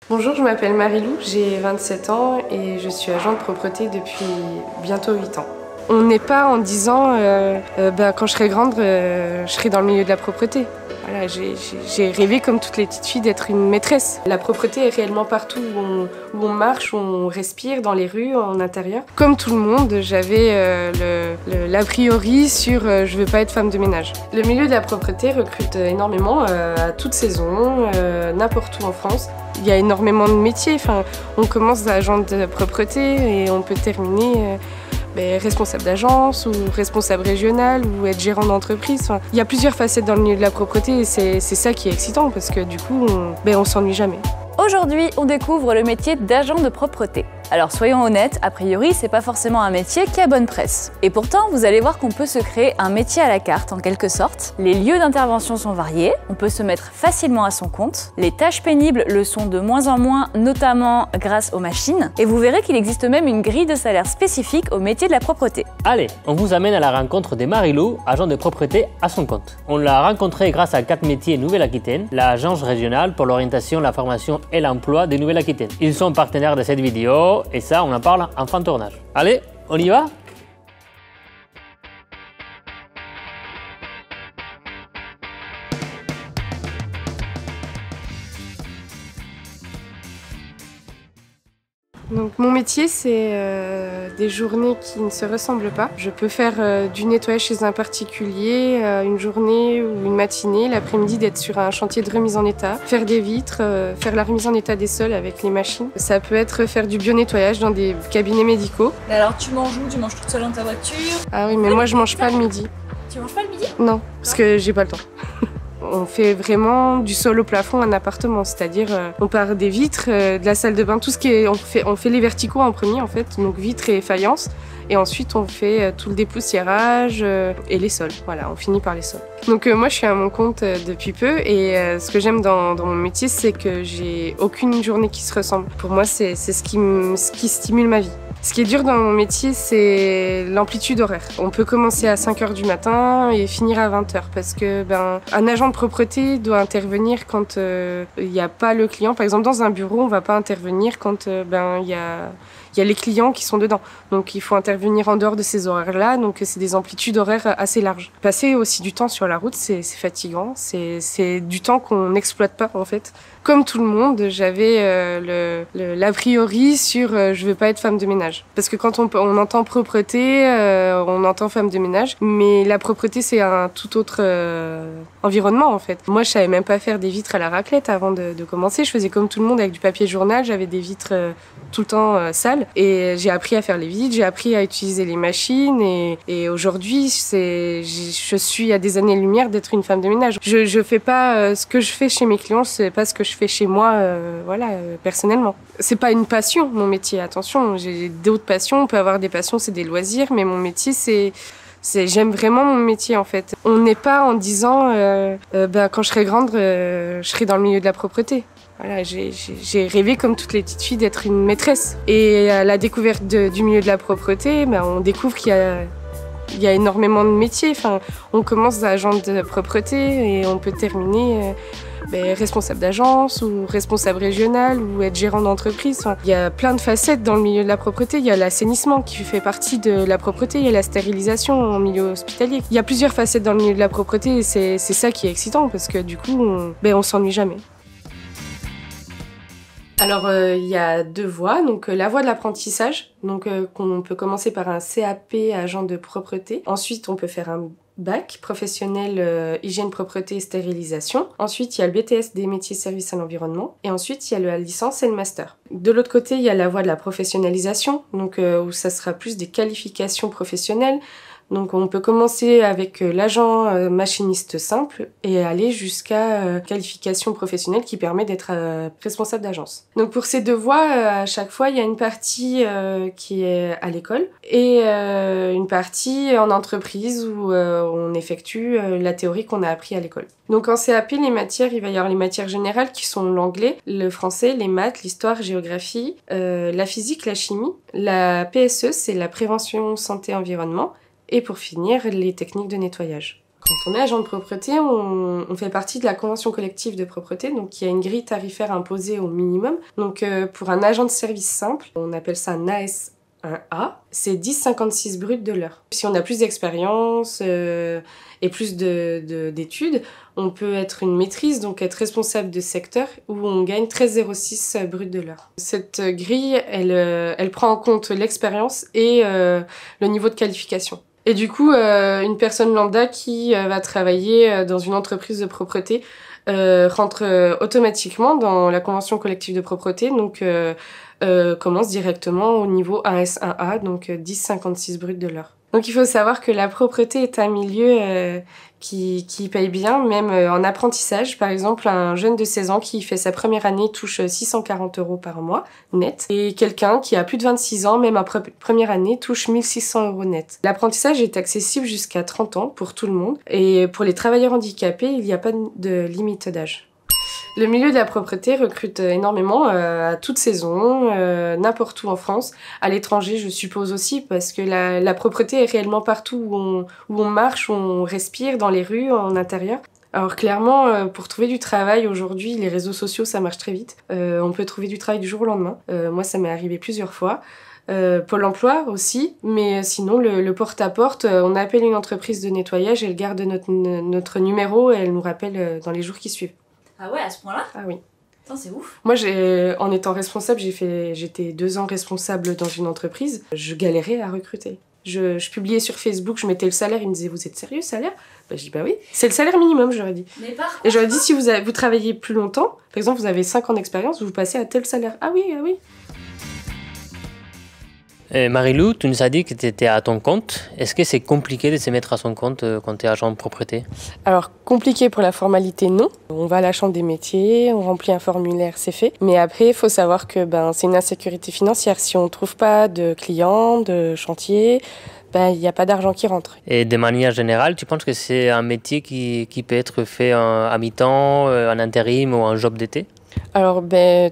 Bonjour, je m'appelle Marilou, j'ai 27 ans et je suis agent de propreté depuis bientôt 8 ans. On n'est pas en disant quand je serai grande, je serai dans le milieu de la propreté. Voilà, j'ai rêvé comme toutes les petites filles d'être une maîtresse. La propreté est réellement partout où on marche, où on respire, dans les rues, en intérieur. Comme tout le monde, j'avais l'a priori sur je veux pas être femme de ménage. Le milieu de la propreté recrute énormément à toute saison, n'importe où en France. Il y a énormément de métiers. Enfin, on commence agent de propreté et on peut terminer responsable d'agence ou responsable régional ou être gérant d'entreprise. Enfin, il y a plusieurs facettes dans le milieu de la propreté et c'est ça qui est excitant parce que du coup, on s'ennuie jamais. Aujourd'hui, on découvre le métier d'agent de propreté. Alors soyons honnêtes, a priori, c'est pas forcément un métier qui a bonne presse. Et pourtant, vous allez voir qu'on peut se créer un métier à la carte en quelque sorte. Les lieux d'intervention sont variés, on peut se mettre facilement à son compte. Les tâches pénibles le sont de moins en moins, notamment grâce aux machines. Et vous verrez qu'il existe même une grille de salaire spécifique au métier de la propreté. Allez, on vous amène à la rencontre de Marilou, agent de propreté à son compte. On l'a rencontrée grâce à 4 métiers Nouvelle-Aquitaine, l'agence régionale pour l'orientation, la formation et l'emploi de Nouvelle-Aquitaine. Ils sont partenaires de cette vidéo. Et ça, on en parle en fin de tournage. Allez, on y va ? Donc mon métier, c'est des journées qui ne se ressemblent pas. Je peux faire du nettoyage chez un particulier, une journée ou une matinée, l'après-midi d'être sur un chantier de remise en état, faire des vitres, faire la remise en état des sols avec les machines. Ça peut être faire du bio-nettoyage dans des cabinets médicaux. Mais alors tu manges où? Tu manges toute seule dans ta voiture? Ah oui, mais moi je mange pas le midi. Tu manges pas le midi? Non, parce que j'ai pas le temps. On fait vraiment du sol au plafond un appartement, c'est-à-dire on part des vitres, de la salle de bain, tout ce qui est, on fait les verticaux en premier en fait, donc vitres et faïences, et ensuite on fait tout le dépoussiérage et les sols. Voilà, on finit par les sols. Donc moi je suis à mon compte depuis peu et ce que j'aime dans mon métier, c'est que j'ai aucune journée qui se ressemble. Pour moi, c'est ce qui stimule ma vie. Ce qui est dur dans mon métier, c'est l'amplitude horaire. On peut commencer à 5h du matin et finir à 20h parce que un agent de propreté doit intervenir quand il n'y a pas le client. Par exemple, dans un bureau, on ne va pas intervenir quand il y a les clients qui sont dedans. Donc il faut intervenir en dehors de ces horaires-là, donc c'est des amplitudes horaires assez larges. Passer aussi du temps sur la route, c'est fatigant, c'est du temps qu'on n'exploite pas en fait. Comme tout le monde, j'avais l'a priori sur je veux pas être femme de ménage. Parce que quand on entend propreté, on entend femme de ménage, mais la propreté c'est un tout autre environnement en fait. Moi je savais même pas faire des vitres à la raclette avant de commencer, je faisais comme tout le monde avec du papier journal, j'avais des vitres tout le temps sales et j'ai appris à faire les vitres, j'ai appris à utiliser les machines et aujourd'hui je suis à des années-lumière d'être une femme de ménage. Je fais pas ce que je fais chez mes clients, c'est pas ce que je fais chez moi personnellement. C'est pas une passion mon métier, attention, j'ai d'autres passions, on peut avoir des passions, c'est des loisirs, mais mon métier j'aime vraiment mon métier en fait. On n'est pas en disant quand je serai grande, je serai dans le milieu de la propreté. Voilà, j'ai rêvé comme toutes les petites filles d'être une maîtresse. Et à la découverte du milieu de la propreté, on découvre qu'il y a énormément de métiers. Enfin, on commence agent de propreté et on peut terminer responsable d'agence ou responsable régional ou être gérant d'entreprise. Enfin, il y a plein de facettes dans le milieu de la propreté. Il y a l'assainissement qui fait partie de la propreté, il y a la stérilisation en milieu hospitalier. Il y a plusieurs facettes dans le milieu de la propreté et c'est ça qui est excitant parce que du coup, on s'ennuie jamais. Alors il y a 2 voies, donc la voie de l'apprentissage, donc qu'on peut commencer par un CAP agent de propreté. Ensuite on peut faire un bac professionnel hygiène, propreté et stérilisation. Ensuite il y a le BTS des métiers services à l'environnement et ensuite il y a la licence et le master. De l'autre côté il y a la voie de la professionnalisation, donc où ça sera plus des qualifications professionnelles. Donc on peut commencer avec l'agent machiniste simple et aller jusqu'à qualification professionnelle qui permet d'être responsable d'agence. Donc pour ces 2 voies, à chaque fois, il y a une partie qui est à l'école et une partie en entreprise où on effectue la théorie qu'on a appris à l'école. Donc en CAP, les matières, il va y avoir les matières générales qui sont l'anglais, le français, les maths, l'histoire, géographie, la physique, la chimie. La PSE, c'est la prévention santé environnement. Et pour finir, les techniques de nettoyage. Quand on est agent de propreté, on fait partie de la convention collective de propreté, donc il y a une grille tarifaire imposée au minimum. Donc pour un agent de service simple, on appelle ça un AS1A, c'est 10,56 brut de l'heure. Si on a plus d'expérience et plus d'études, on peut être une maîtrise, donc être responsable de secteur, où on gagne 13,06 brut de l'heure. Cette grille, elle prend en compte l'expérience et le niveau de qualification. Et du coup, une personne lambda qui va travailler dans une entreprise de propreté rentre automatiquement dans la convention collective de propreté, donc commence directement au niveau AS1A, donc 10,56 brut de l'heure. Donc il faut savoir que la propreté est un milieu qui paye bien, même en apprentissage. Par exemple, un jeune de 16 ans qui fait sa première année touche 640 € par mois net. Et quelqu'un qui a plus de 26 ans, même en première année, touche 1600 € net. L'apprentissage est accessible jusqu'à 30 ans pour tout le monde. Et pour les travailleurs handicapés, il n'y a pas de limite d'âge. Le milieu de la propreté recrute énormément à toute saison, n'importe où en France. À l'étranger, je suppose aussi, parce que la propreté est réellement partout où on marche, où on respire, dans les rues, en intérieur. Alors clairement, pour trouver du travail aujourd'hui, les réseaux sociaux, ça marche très vite. On peut trouver du travail du jour au lendemain. Moi, ça m'est arrivé plusieurs fois. Pôle emploi aussi, mais sinon le porte-à-porte, on appelle une entreprise de nettoyage, elle garde notre numéro et elle nous rappelle dans les jours qui suivent. Ah ouais, à ce point-là? Ah oui. Putain, c'est ouf. Moi, en étant responsable, j'étais 2 ans responsable dans une entreprise. Je galérais à recruter. Je publiais sur Facebook, je mettais le salaire, ils me disaient « Vous êtes sérieux, salaire ?» Je dis « Bah oui, c'est le salaire minimum, j'aurais dit. » Mais par contre, Et j'aurais dit « Si vous travaillez plus longtemps, par exemple, vous avez 5 ans d'expérience, vous passez à tel salaire. » Ah oui, ah oui. Marie-Lou, tu nous as dit que tu étais à ton compte. Est-ce que c'est compliqué de se mettre à son compte quand tu es agent de propreté? Alors, compliqué pour la formalité, non. On va à la chambre des métiers, on remplit un formulaire, c'est fait. Mais après, il faut savoir que c'est une insécurité financière. Si on ne trouve pas de clients, de chantier, il n'y a pas d'argent qui rentre. Et de manière générale, tu penses que c'est un métier qui peut être fait à mi-temps, en intérim ou en job d'été? Alors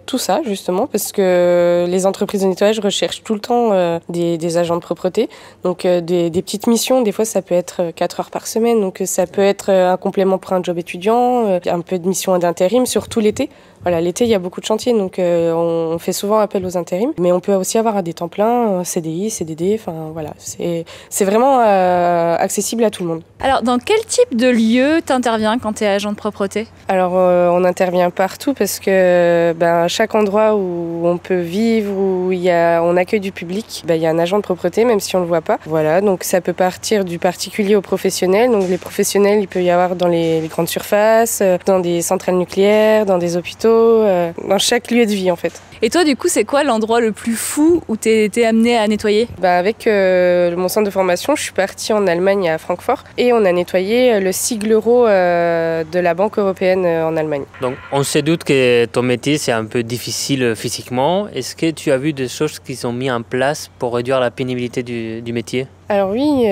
tout ça justement, parce que les entreprises de nettoyage recherchent tout le temps des agents de propreté, donc des petites missions, des fois ça peut être 4 heures par semaine, donc ça peut être un complément pour un job étudiant, un peu de mission d'intérim, surtout l'été. Voilà, l'été il y a beaucoup de chantiers, donc on fait souvent appel aux intérims, mais on peut aussi avoir à des temps pleins, CDI, CDD, enfin voilà, c'est vraiment accessible à tout le monde. alors dans quel type de lieu t'interviens quand t'es agent de propreté? Alors on intervient partout parce que chaque endroit où on peut vivre, où on accueille du public, il y a un agent de propreté même si on le voit pas. Voilà, donc ça peut partir du particulier au professionnel. Donc les professionnels, il peut y avoir dans les grandes surfaces, dans des centrales nucléaires, dans des hôpitaux, dans chaque lieu de vie en fait. Et toi du coup c'est quoi l'endroit le plus fou où t'es amené à nettoyer? Avec mon centre de formation, je suis partie en Allemagne à Francfort et on a nettoyé le sigle euro de la Banque européenne en Allemagne. Donc on se doute que ton métier c'est un peu difficile physiquement. Est-ce que tu as vu des choses qui sont mises en place pour réduire la pénibilité du métier? Alors oui,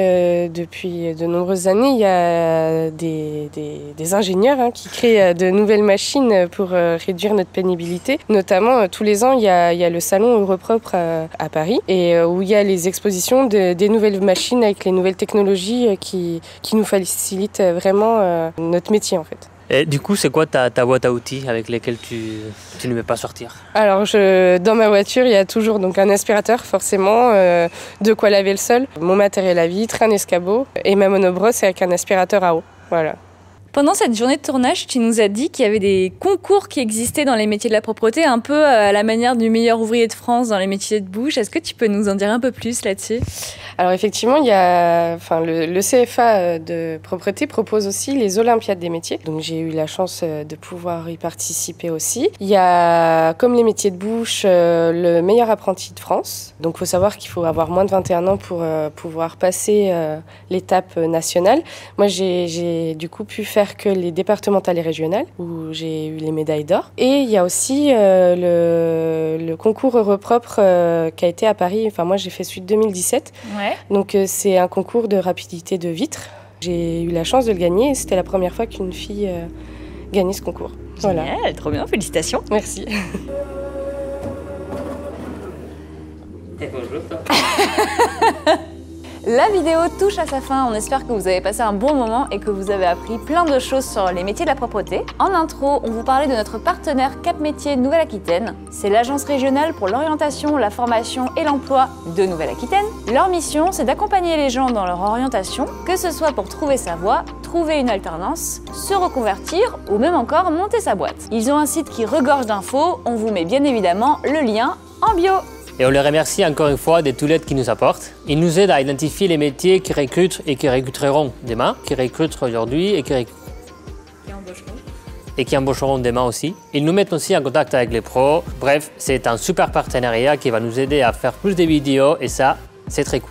depuis de nombreuses années, il y a des ingénieurs qui créent de nouvelles machines pour réduire notre pénibilité. Notamment, tous les ans, il y a le salon Europropre à Paris et où il y a les expositions des nouvelles machines avec les nouvelles technologies qui nous facilitent vraiment notre métier en fait. Et du coup, c'est quoi ta boîte à outils avec laquelle tu ne veux pas sortir? Alors, dans ma voiture, il y a toujours donc, un aspirateur, forcément, de quoi laver le sol, mon matériel à vitre, un escabeau et ma monobrosse avec un aspirateur à eau. Voilà. Pendant cette journée de tournage, tu nous as dit qu'il y avait des concours qui existaient dans les métiers de la propreté, un peu à la manière du meilleur ouvrier de France dans les métiers de bouche. Est-ce que tu peux nous en dire un peu plus là-dessus? Alors effectivement, il y a, le CFA de propreté propose aussi les Olympiades des métiers. Donc j'ai eu la chance de pouvoir y participer aussi. Il y a, comme les métiers de bouche, le meilleur apprenti de France. Donc il faut savoir qu'il faut avoir moins de 21 ans pour pouvoir passer l'étape nationale. Moi j'ai du coup pu faire que les départementales et régionales, où j'ai eu les médailles d'or. Et il y a aussi le concours Europropre qui a été à Paris. Enfin, moi, j'ai fait celui de 2017. Ouais. Donc, c'est un concours de rapidité de vitre. J'ai eu la chance de le gagner et c'était la première fois qu'une fille gagnait ce concours. Génial, voilà. trop bien, félicitations. Merci. La vidéo touche à sa fin, on espère que vous avez passé un bon moment et que vous avez appris plein de choses sur les métiers de la propreté. En intro, on vous parlait de notre partenaire Cap Métiers Nouvelle-Aquitaine. C'est l'agence régionale pour l'orientation, la formation et l'emploi de Nouvelle-Aquitaine. Leur mission, c'est d'accompagner les gens dans leur orientation, que ce soit pour trouver sa voie, trouver une alternance, se reconvertir ou même encore monter sa boîte. Ils ont un site qui regorge d'infos, on vous met bien évidemment le lien en bio. Et on les remercie encore une fois de toute l'aide qu'ils nous apportent. Ils nous aident à identifier les métiers qui recrutent et qui recruteront demain, qui recrutent aujourd'hui et qui embaucheront demain aussi. Ils nous mettent aussi en contact avec les pros. Bref, c'est un super partenariat qui va nous aider à faire plus de vidéos et ça, c'est très cool.